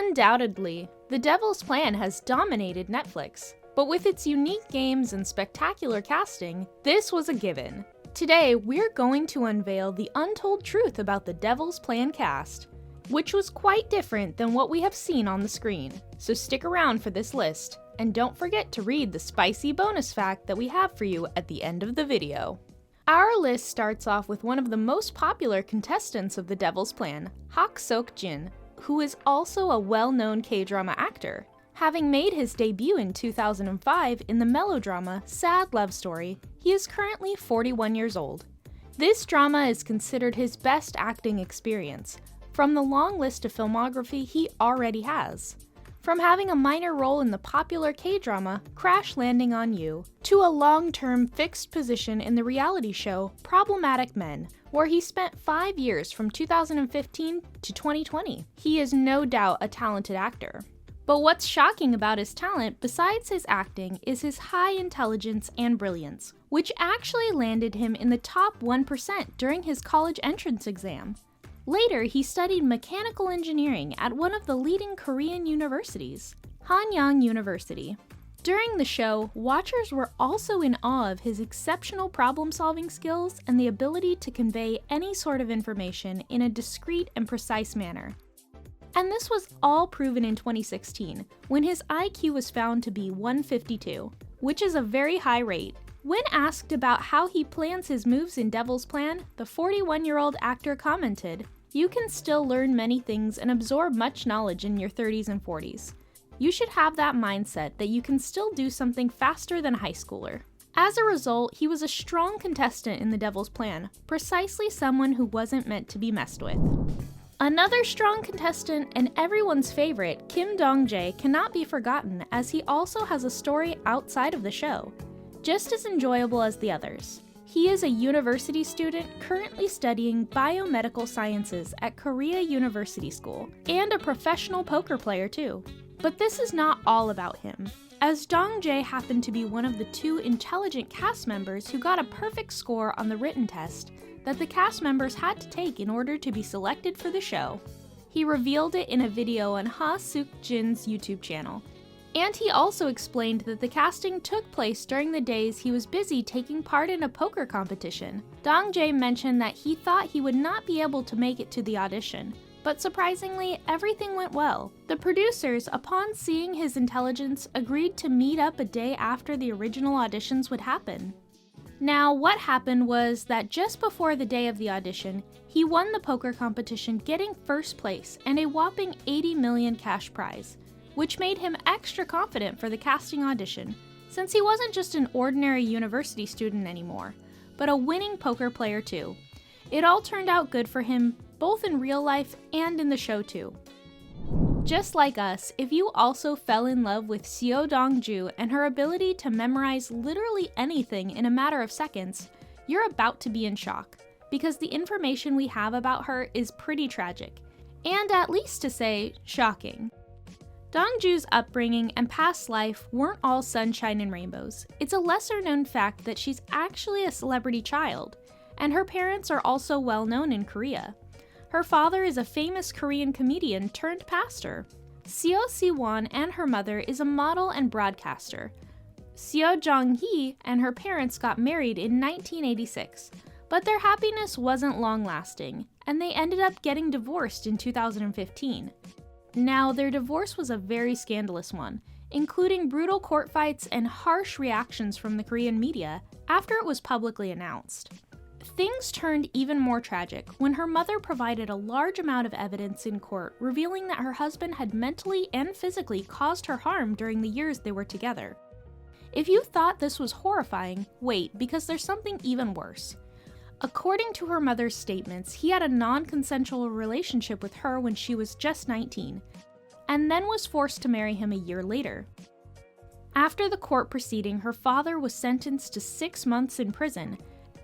Undoubtedly, The Devil's Plan has dominated Netflix, but with its unique games and spectacular casting, this was a given. Today, we're going to unveil the untold truth about The Devil's Plan cast, which was quite different than what we have seen on the screen. So stick around for this list, and don't forget to read the spicy bonus fact that we have for you at the end of the video. Our list starts off with one of the most popular contestants of The Devil's Plan, Hak Sok-jin, who is also a well-known K-drama actor. Having made his debut in 2005 in the melodrama Sad Love Story, he is currently 41 years old. This drama is considered his best acting experience, from the long list of filmography he already has. From having a minor role in the popular K-drama Crash Landing on You, to a long-term fixed position in the reality show Problematic Men, where he spent 5 years from 2015 to 2020. He is no doubt a talented actor. But what's shocking about his talent, besides his acting, is his high intelligence and brilliance, which actually landed him in the top 1% during his college entrance exam. Later, he studied mechanical engineering at one of the leading Korean universities, Hanyang University. During the show, watchers were also in awe of his exceptional problem-solving skills and the ability to convey any sort of information in a discreet and precise manner. And this was all proven in 2016, when his IQ was found to be 152, which is a very high rate. When asked about how he plans his moves in Devil's Plan, the 41-year-old actor commented, "You can still learn many things and absorb much knowledge in your 30s and 40s. You should have that mindset that you can still do something faster than a high schooler." As a result, he was a strong contestant in The Devil's Plan, precisely someone who wasn't meant to be messed with. Another strong contestant and everyone's favorite, Kim Dong-jae, cannot be forgotten, as he also has a story outside of the show, just as enjoyable as the others. He is a university student currently studying biomedical sciences at Korea University School, and a professional poker player too. But this is not all about him, as Dong-jae happened to be one of the 2 intelligent cast members who got a perfect score on the written test that the cast members had to take in order to be selected for the show. He revealed it in a video on Ha Suk-jin's YouTube channel. And he also explained that the casting took place during the days he was busy taking part in a poker competition. Dong-jae mentioned that he thought he would not be able to make it to the audition, but surprisingly, everything went well. The producers, upon seeing his intelligence, agreed to meet up a day after the original auditions would happen. Now, what happened was that just before the day of the audition, he won the poker competition, getting first place and a whopping 80 million cash prize, which made him extra confident for the casting audition, since he wasn't just an ordinary university student anymore, but a winning poker player too. It all turned out good for him, both in real life and in the show too. Just like us, if you also fell in love with Seo Dong-ju and her ability to memorize literally anything in a matter of seconds, you're about to be in shock, because the information we have about her is pretty tragic, and at least to say, shocking. Dong-ju's upbringing and past life weren't all sunshine and rainbows. It's a lesser-known fact that she's actually a celebrity child, and her parents are also well known in Korea. Her father is a famous Korean comedian turned pastor. Seo Si-won and her mother is a model and broadcaster. Seo Jong-hee and her parents got married in 1986, but their happiness wasn't long-lasting, and they ended up getting divorced in 2015. Now, their divorce was a very scandalous one, including brutal court fights and harsh reactions from the Korean media after it was publicly announced. Things turned even more tragic when her mother provided a large amount of evidence in court revealing that her husband had mentally and physically caused her harm during the years they were together. If you thought this was horrifying, wait, because there's something even worse. According to her mother's statements, he had a non-consensual relationship with her when she was just 19, and then was forced to marry him a year later. After the court proceeding, her father was sentenced to 6 months in prison,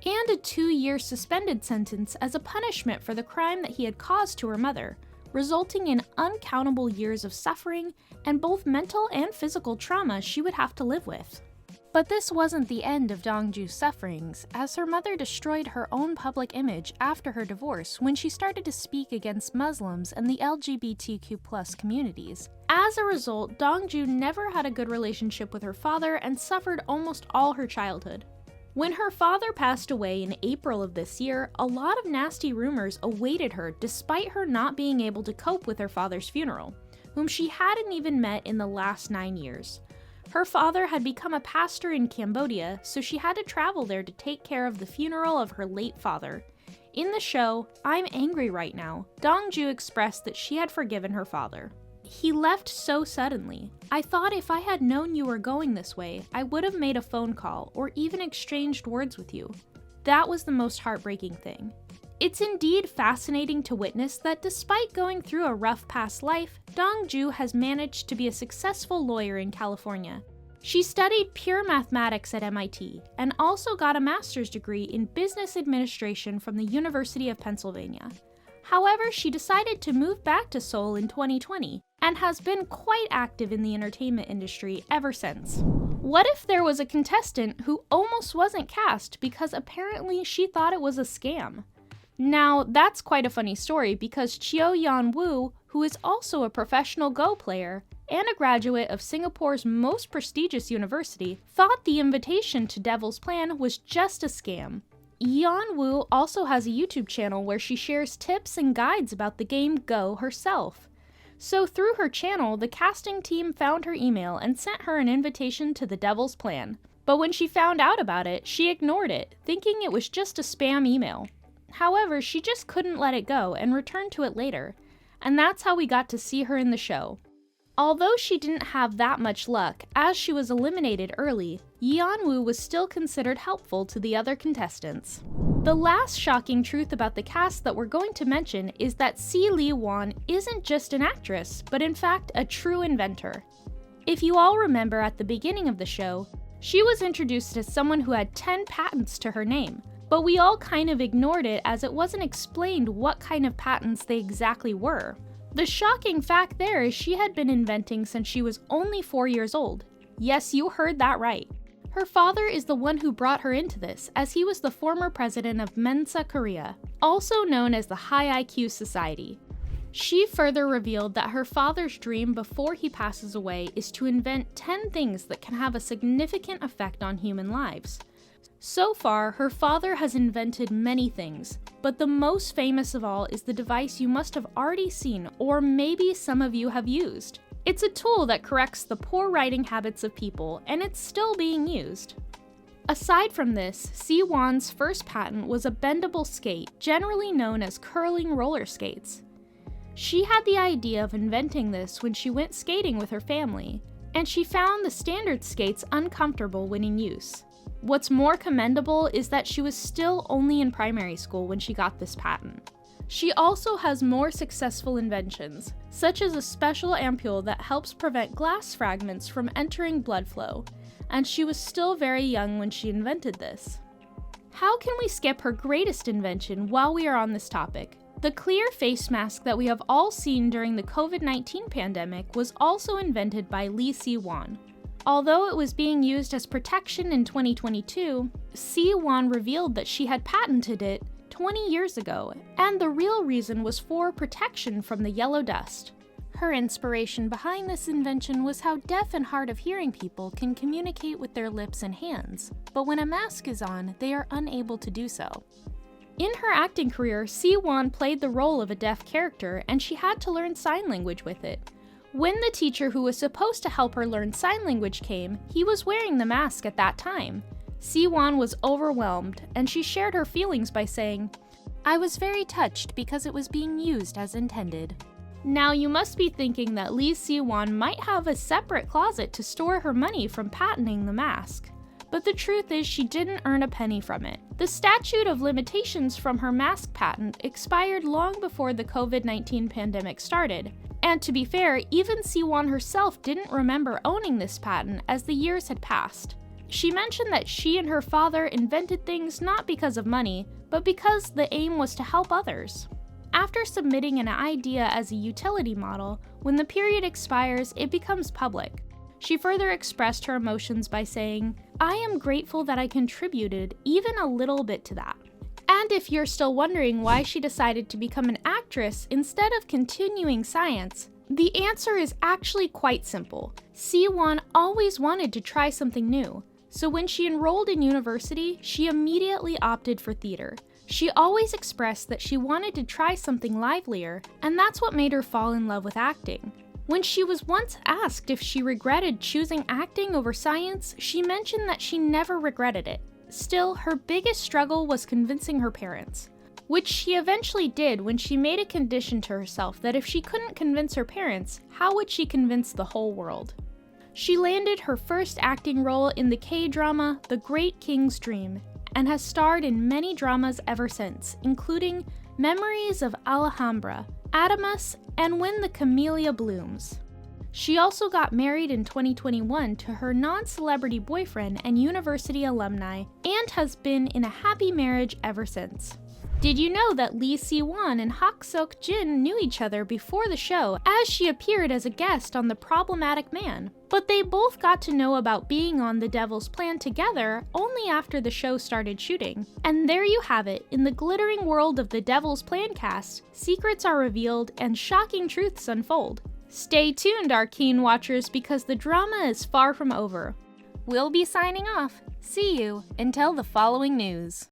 and a 2-year suspended sentence as a punishment for the crime that he had caused to her mother, resulting in uncountable years of suffering and both mental and physical trauma she would have to live with. But this wasn't the end of Dongju's sufferings, as her mother destroyed her own public image after her divorce when she started to speak against Muslims and the LGBTQ+ communities. As a result, Dongju never had a good relationship with her father and suffered almost all her childhood. When her father passed away in April of this year, a lot of nasty rumors awaited her despite her not being able to cope with her father's funeral, whom she hadn't even met in the last 9 years. Her father had become a pastor in Cambodia, so she had to travel there to take care of the funeral of her late father. In the show, I'm Angry Right Now, Dongju expressed that she had forgiven her father. He left so suddenly. I thought if I had known you were going this way, I would have made a phone call or even exchanged words with you. That was the most heartbreaking thing. It's indeed fascinating to witness that despite going through a rough past life, Dongju has managed to be a successful lawyer in California. She studied pure mathematics at MIT and also got a master's degree in business administration from the University of Pennsylvania. However, she decided to move back to Seoul in 2020 and has been quite active in the entertainment industry ever since. What if there was a contestant who almost wasn't cast because apparently she thought it was a scam? Now, that's quite a funny story because Cheo Yeon-woo, who is also a professional Go player and a graduate of Singapore's most prestigious university, thought the invitation to Devil's Plan was just a scam. Yeon-woo also has a YouTube channel where she shares tips and guides about the game Go herself. So through her channel, the casting team found her email and sent her an invitation to the Devil's Plan. But when she found out about it, she ignored it, thinking it was just a spam email. However, she just couldn't let it go and returned to it later, and that's how we got to see her in the show. Although she didn't have that much luck, as she was eliminated early, Yeon-woo was still considered helpful to the other contestants. The last shocking truth about the cast that we're going to mention is that C. Lee-won isn't just an actress, but in fact a true inventor. If you all remember at the beginning of the show, she was introduced as someone who had 10 patents to her name, but we all kind of ignored it as it wasn't explained what kind of patents they exactly were. The shocking fact there is she had been inventing since she was only 4 years old. Yes, you heard that right. Her father is the one who brought her into this, as he was the former president of Mensa Korea, also known as the High IQ Society. She further revealed that her father's dream before he passes away is to invent 10 things that can have a significant effect on human lives. So far, her father has invented many things, but the most famous of all is the device you must have already seen, or maybe some of you have used. It's a tool that corrects the poor writing habits of people, and it's still being used. Aside from this, Si-won's first patent was a bendable skate, generally known as curling roller skates. She had the idea of inventing this when she went skating with her family, and she found the standard skates uncomfortable when in use. What's more commendable is that she was still only in primary school when she got this patent. She also has more successful inventions, such as a special ampule that helps prevent glass fragments from entering blood flow, and she was still very young when she invented this. How can we skip her greatest invention while we are on this topic? The clear face mask that we have all seen during the COVID-19 pandemic was also invented by Lee Si-won. Although it was being used as protection in 2022, Si-won revealed that she had patented it 20 years ago, and the real reason was for protection from the yellow dust. Her inspiration behind this invention was how deaf and hard of hearing people can communicate with their lips and hands, but when a mask is on, they are unable to do so. In her acting career, Si-won played the role of a deaf character, and she had to learn sign language with it. When the teacher who was supposed to help her learn sign language came, he was wearing the mask at that time. Si-won was overwhelmed, and she shared her feelings by saying, "I was very touched because it was being used as intended." Now you must be thinking that Lee Si-won might have a separate closet to store her money from patenting the mask. But the truth is she didn't earn a penny from it. The statute of limitations from her mask patent expired long before the COVID-19 pandemic started. And to be fair, even Si-won herself didn't remember owning this patent as the years had passed. She mentioned that she and her father invented things not because of money, but because the aim was to help others. After submitting an idea as a utility model, when the period expires, it becomes public. She further expressed her emotions by saying, I am grateful that I contributed even a little bit to that. And if you're still wondering why she decided to become an actress instead of continuing science, the answer is actually quite simple. Si-won always wanted to try something new, so when she enrolled in university, she immediately opted for theater. She always expressed that she wanted to try something livelier, and that's what made her fall in love with acting. When she was once asked if she regretted choosing acting over science, she mentioned that she never regretted it. Still, her biggest struggle was convincing her parents, which she eventually did when she made a condition to herself that if she couldn't convince her parents, how would she convince the whole world? She landed her first acting role in the K-drama The Great King's Dream, and has starred in many dramas ever since, including Memories of Alhambra, Adamus, and When the Camellia Blooms. She also got married in 2021 to her non-celebrity boyfriend and university alumni, and has been in a happy marriage ever since. Did you know that Lee Si-won and Hak Seok-jin knew each other before the show, as she appeared as a guest on The Problematic Man? But they both got to know about being on The Devil's Plan together only after the show started shooting. And there you have it, in the glittering world of The Devil's Plan cast, secrets are revealed and shocking truths unfold. Stay tuned, our keen watchers, because the drama is far from over. We'll be signing off. See you until the following news.